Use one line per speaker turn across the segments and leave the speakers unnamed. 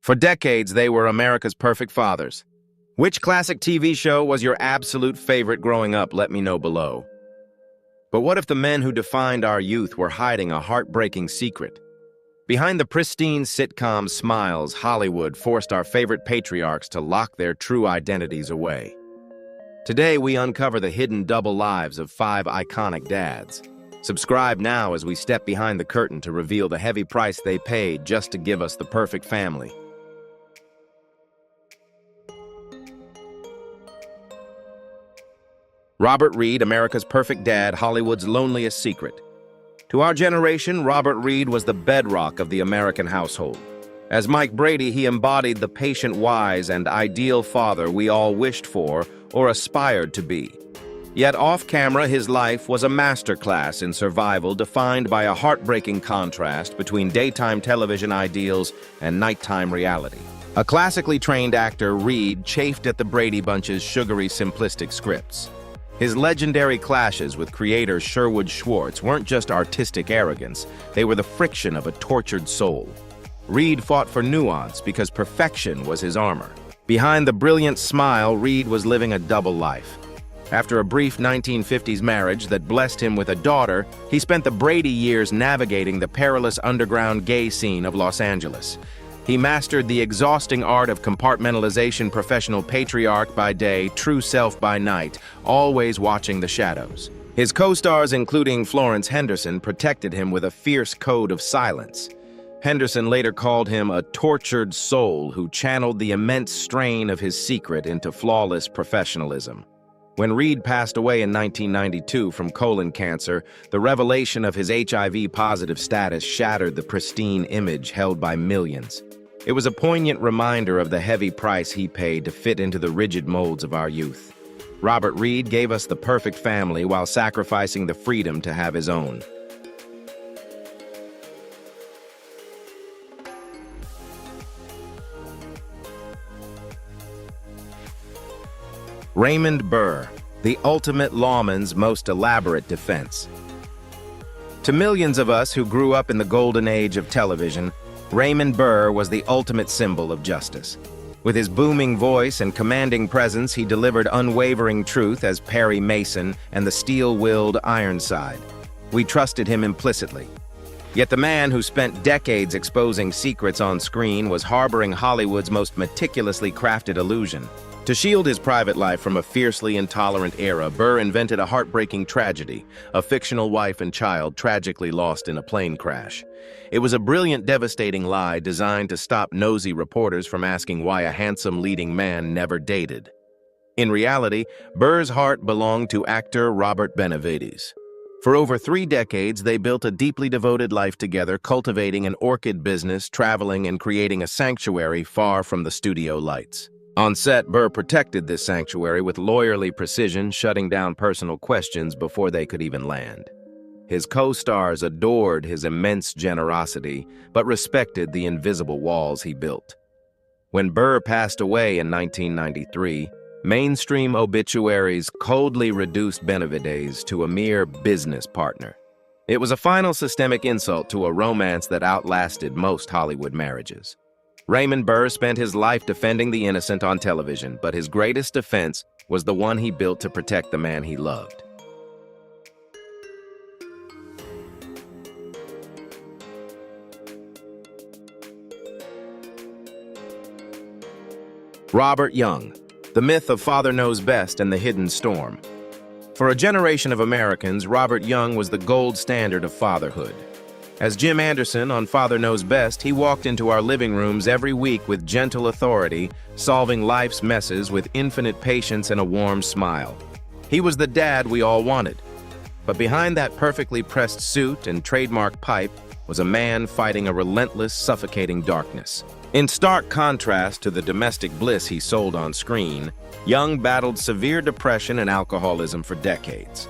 For decades, they were America's perfect fathers. Which classic TV show was your absolute favorite growing up? Let me know below. But what if the men who defined our youth were hiding a heartbreaking secret? Behind the pristine sitcom smiles, Hollywood forced our favorite patriarchs to lock their true identities away. Today, we uncover the hidden double lives of 5 iconic dads. Subscribe now as we step behind the curtain to reveal the heavy price they paid just to give us the perfect family. Robert Reed, America's perfect dad, Hollywood's loneliest secret. To our generation, Robert Reed was the bedrock of the American household. As Mike Brady, he embodied the patient, wise, and ideal father we all wished for or aspired to be. Yet off-camera, his life was a masterclass in survival defined by a heartbreaking contrast between daytime television ideals and nighttime reality. A classically trained actor, Reed chafed at the Brady Bunch's sugary, simplistic scripts. His legendary clashes with creator Sherwood Schwartz weren't just artistic arrogance, they were the friction of a tortured soul. Reed fought for nuance because perfection was his armor. Behind the brilliant smile, Reed was living a double life. After a brief 1950s marriage that blessed him with a daughter, he spent the Brady years navigating the perilous underground gay scene of Los Angeles. He mastered the exhausting art of compartmentalization, professional patriarch by day, true self by night, always watching the shadows. His co-stars, including Florence Henderson, protected him with a fierce code of silence. Henderson later called him a tortured soul who channeled the immense strain of his secret into flawless professionalism. When Reed passed away in 1992 from colon cancer, the revelation of his HIV-positive status shattered the pristine image held by millions. It was a poignant reminder of the heavy price he paid to fit into the rigid molds of our youth. Robert Reed gave us the perfect family while sacrificing the freedom to have his own. Raymond Burr, the ultimate lawman's most elaborate defense. To millions of us who grew up in the golden age of television, Raymond Burr was the ultimate symbol of justice. With his booming voice and commanding presence, he delivered unwavering truth as Perry Mason and the steel-willed Ironside. We trusted him implicitly. Yet the man who spent decades exposing secrets on screen was harboring Hollywood's most meticulously crafted illusion. To shield his private life from a fiercely intolerant era, Burr invented a heartbreaking tragedy, a fictional wife and child tragically lost in a plane crash. It was a brilliant, devastating lie designed to stop nosy reporters from asking why a handsome leading man never dated. In reality, Burr's heart belonged to actor Robert Benavides. For over 3 decades, they built a deeply devoted life together, cultivating an orchid business, traveling, and creating a sanctuary far from the studio lights. On set, Burr protected this sanctuary with lawyerly precision, shutting down personal questions before they could even land. His co-stars adored his immense generosity, but respected the invisible walls he built. When Burr passed away in 1993, mainstream obituaries coldly reduced Benavides to a mere business partner. It was a final systemic insult to a romance that outlasted most Hollywood marriages. Raymond Burr spent his life defending the innocent on television, but his greatest defense was the one he built to protect the man he loved. Robert Young, the myth of Father Knows Best and the Hidden Storm. For a generation of Americans, Robert Young was the gold standard of fatherhood. As Jim Anderson on Father Knows Best, he walked into our living rooms every week with gentle authority, solving life's messes with infinite patience and a warm smile. He was the dad we all wanted. But behind that perfectly pressed suit and trademark pipe was a man fighting a relentless, suffocating darkness. In stark contrast to the domestic bliss he sold on screen, Young battled severe depression and alcoholism for decades.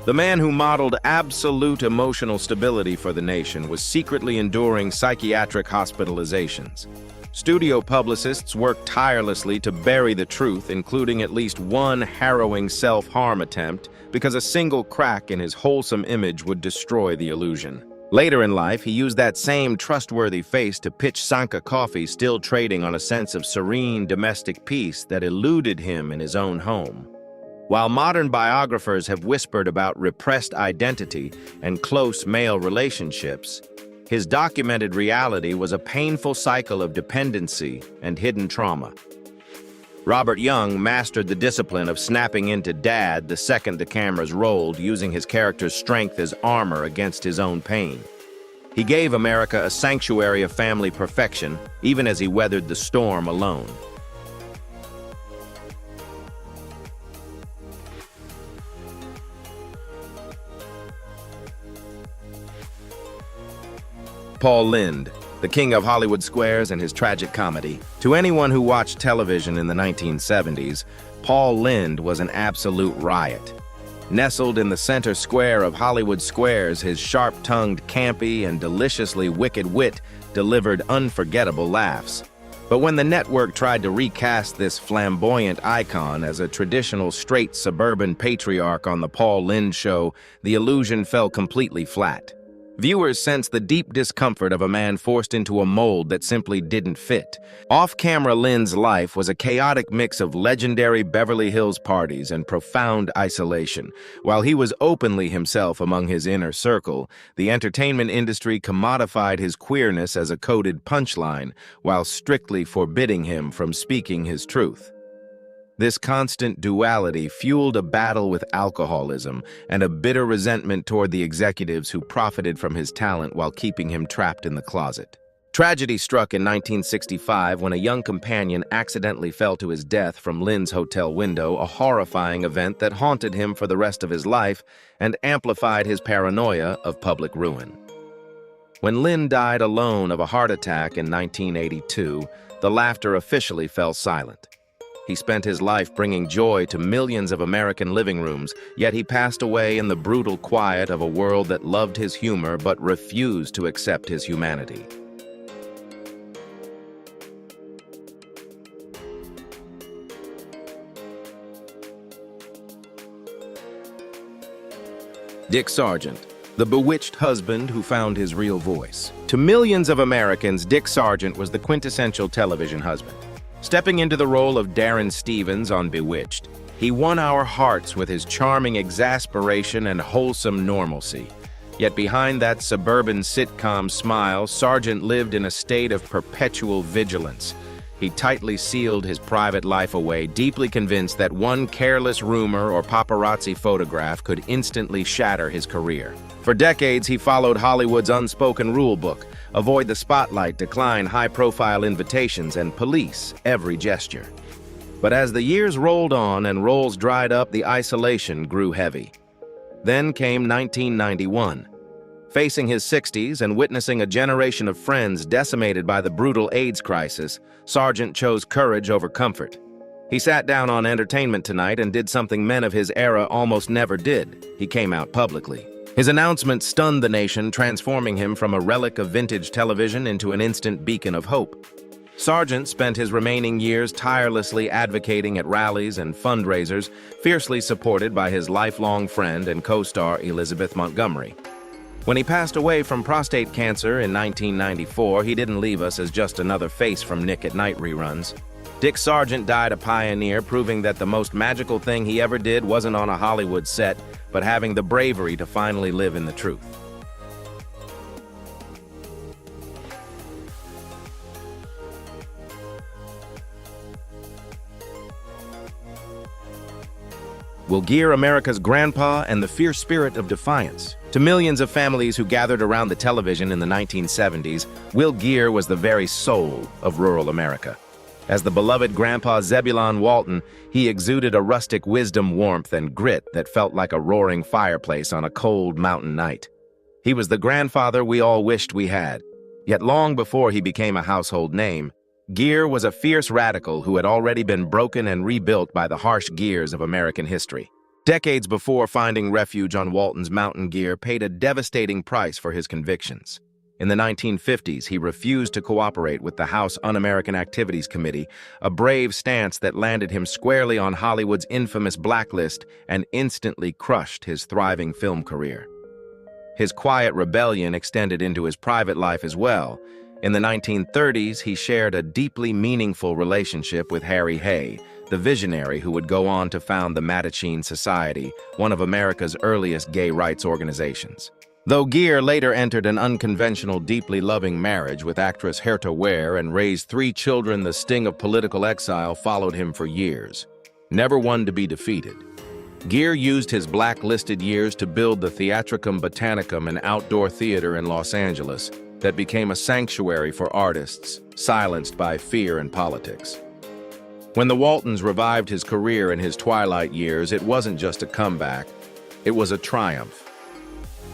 The man who modeled absolute emotional stability for the nation was secretly enduring psychiatric hospitalizations. Studio publicists worked tirelessly to bury the truth, including at least one harrowing self-harm attempt, because a single crack in his wholesome image would destroy the illusion. Later in life, he used that same trustworthy face to pitch Sanka Coffee, still trading on a sense of serene domestic peace that eluded him in his own home. While modern biographers have whispered about repressed identity and close male relationships, his documented reality was a painful cycle of dependency and hidden trauma. Robert Young mastered the discipline of snapping into dad the second the cameras rolled, using his character's strength as armor against his own pain. He gave America a sanctuary of family perfection, even as he weathered the storm alone. Paul Lynde, the king of Hollywood squares and his tragic comedy. To anyone who watched television in the 1970s, Paul Lynde was an absolute riot. Nestled in the center square of Hollywood squares, his sharp-tongued, campy, and deliciously wicked wit delivered unforgettable laughs. But when the network tried to recast this flamboyant icon as a traditional straight suburban patriarch on the Paul Lynde Show, the illusion fell completely flat. Viewers sensed the deep discomfort of a man forced into a mold that simply didn't fit. Off-camera, Lynde's life was a chaotic mix of legendary Beverly Hills parties and profound isolation. While he was openly himself among his inner circle, the entertainment industry commodified his queerness as a coded punchline, while strictly forbidding him from speaking his truth. This constant duality fueled a battle with alcoholism and a bitter resentment toward the executives who profited from his talent while keeping him trapped in the closet. Tragedy struck in 1965 when a young companion accidentally fell to his death from Lynde's hotel window, a horrifying event that haunted him for the rest of his life and amplified his paranoia of public ruin. When Lynde died alone of a heart attack in 1982, the laughter officially fell silent. He spent his life bringing joy to millions of American living rooms, yet he passed away in the brutal quiet of a world that loved his humor but refused to accept his humanity. Dick Sargent, the bewitched husband who found his real voice. To millions of Americans, Dick Sargent was the quintessential television husband. Stepping into the role of Darren Stevens on Bewitched, he won our hearts with his charming exasperation and wholesome normalcy. Yet behind that suburban sitcom smile, Sargent lived in a state of perpetual vigilance. He tightly sealed his private life away, deeply convinced that one careless rumor or paparazzi photograph could instantly shatter his career. For decades, he followed Hollywood's unspoken rule book: avoid the spotlight, decline high-profile invitations, and police every gesture. But as the years rolled on and roles dried up, the isolation grew heavy. Then came 1991. Facing his 60s and witnessing a generation of friends decimated by the brutal AIDS crisis, Sargent chose courage over comfort. He sat down on Entertainment Tonight and did something men of his era almost never did. He came out publicly. His announcement stunned the nation, transforming him from a relic of vintage television into an instant beacon of hope. Sargent spent his remaining years tirelessly advocating at rallies and fundraisers, fiercely supported by his lifelong friend and co-star Elizabeth Montgomery. When he passed away from prostate cancer in 1994, he didn't leave us as just another face from Nick at Night reruns. Dick Sargent died a pioneer, proving that the most magical thing he ever did wasn't on a Hollywood set, but having the bravery to finally live in the truth. Will Gere America's grandpa and the fierce spirit of defiance? To millions of families who gathered around the television in the 1970s, Will Gere was the very soul of rural America. As the beloved Grandpa Zebulon Walton, he exuded a rustic wisdom, warmth, and grit that felt like a roaring fireplace on a cold mountain night. He was the grandfather we all wished we had. Yet long before he became a household name, Gere was a fierce radical who had already been broken and rebuilt by the harsh gears of American history. Decades before finding refuge on Walton's mountain, Gere paid a devastating price for his convictions. In the 1950s, he refused to cooperate with the House Un-American Activities Committee, a brave stance that landed him squarely on Hollywood's infamous blacklist and instantly crushed his thriving film career. His quiet rebellion extended into his private life as well. In the 1930s, he shared a deeply meaningful relationship with Harry Hay, the visionary who would go on to found the Mattachine Society, one of America's earliest gay rights organizations. Though Gere later entered an unconventional, deeply loving marriage with actress Herta Ware and raised 3 children, the sting of political exile followed him for years. Never one to be defeated, Gere used his blacklisted years to build the Theatricum Botanicum, an outdoor theater in Los Angeles that became a sanctuary for artists silenced by fear and politics. When the Waltons revived his career in his twilight years, it wasn't just a comeback, it was a triumph.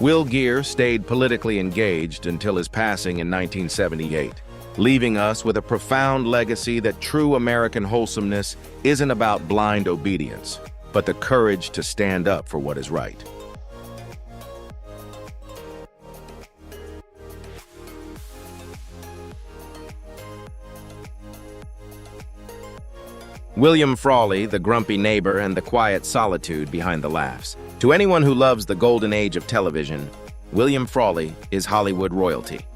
Will Gere stayed politically engaged until his passing in 1978, leaving us with a profound legacy that true American wholesomeness isn't about blind obedience, but the courage to stand up for what is right. William Frawley, the grumpy neighbor and the quiet solitude behind the laughs. To anyone who loves the golden age of television, William Frawley is Hollywood royalty.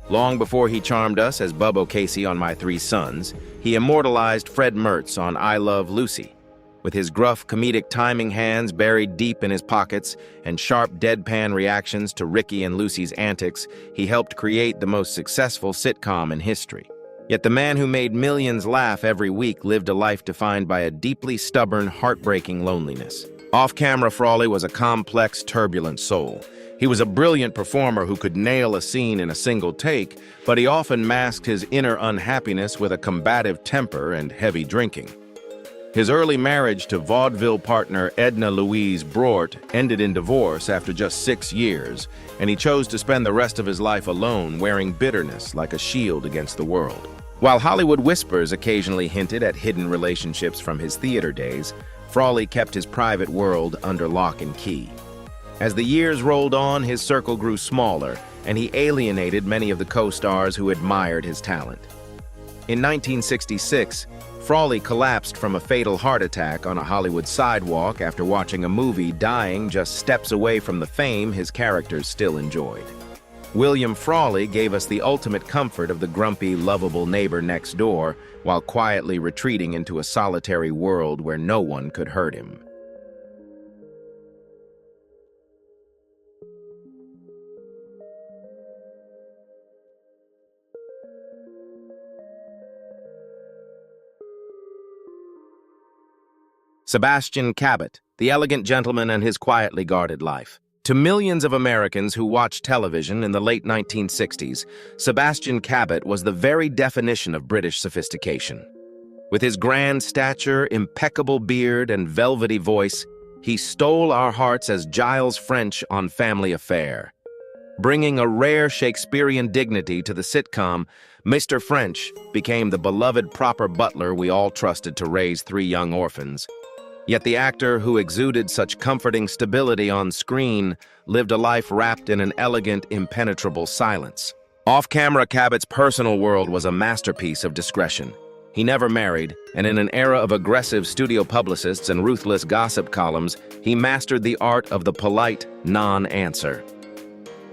Long before he charmed us as Bub O'Casey on My Three Sons, he immortalized Fred Mertz on I Love Lucy. With his gruff, comedic timing hands buried deep in his pockets and sharp deadpan reactions to Ricky and Lucy's antics, he helped create the most successful sitcom in history. Yet the man who made millions laugh every week lived a life defined by a deeply stubborn, heartbreaking loneliness. Off-camera, Frawley was a complex, turbulent soul. He was a brilliant performer who could nail a scene in a single take, but he often masked his inner unhappiness with a combative temper and heavy drinking. His early marriage to vaudeville partner Edna Louise Broert ended in divorce after just 6 years, and he chose to spend the rest of his life alone, wearing bitterness like a shield against the world. While Hollywood whispers occasionally hinted at hidden relationships from his theater days, Frawley kept his private world under lock and key. As the years rolled on, his circle grew smaller, and he alienated many of the co-stars who admired his talent. In 1966, Frawley collapsed from a fatal heart attack on a Hollywood sidewalk after watching a movie, dying just steps away from the fame his characters still enjoyed. William Frawley gave us the ultimate comfort of the grumpy, lovable neighbor next door, while quietly retreating into a solitary world where no one could hurt him. Sebastian Cabot, the elegant gentleman and his quietly guarded life. To millions of Americans who watched television in the late 1960s, Sebastian Cabot was the very definition of British sophistication. With his grand stature, impeccable beard, and velvety voice, he stole our hearts as Giles French on Family Affair. Bringing a rare Shakespearean dignity to the sitcom, Mr. French became the beloved proper butler we all trusted to raise 3 young orphans. Yet the actor who exuded such comforting stability on screen lived a life wrapped in an elegant, impenetrable silence. Off-camera, Cabot's personal world was a masterpiece of discretion. He never married, and in an era of aggressive studio publicists and ruthless gossip columns, he mastered the art of the polite non-answer.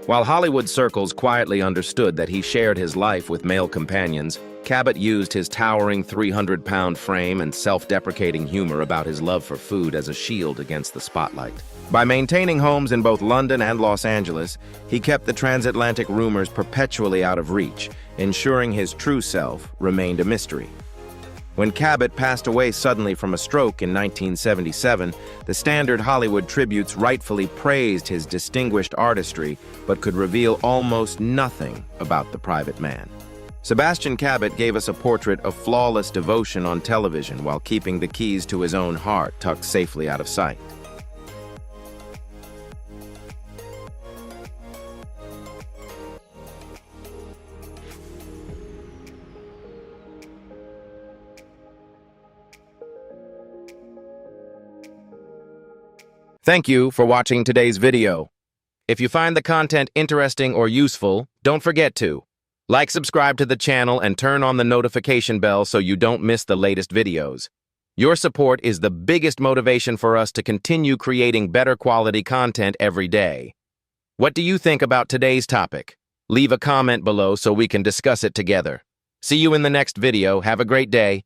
While Hollywood circles quietly understood that he shared his life with male companions, Cabot used his towering 300-pound frame and self-deprecating humor about his love for food as a shield against the spotlight. By maintaining homes in both London and Los Angeles, he kept the transatlantic rumors perpetually out of reach, ensuring his true self remained a mystery. When Cabot passed away suddenly from a stroke in 1977, the standard Hollywood tributes rightfully praised his distinguished artistry, but could reveal almost nothing about the private man. Sebastian Cabot gave us a portrait of flawless devotion on television while keeping the keys to his own heart tucked safely out of sight. Thank you for watching today's video. If you find the content interesting or useful, don't forget to like, subscribe to the channel, and turn on the notification bell so you don't miss the latest videos. Your support is the biggest motivation for us to continue creating better quality content every day. What do you think about today's topic? Leave a comment below so we can discuss it together. See you in the next video. Have a great day.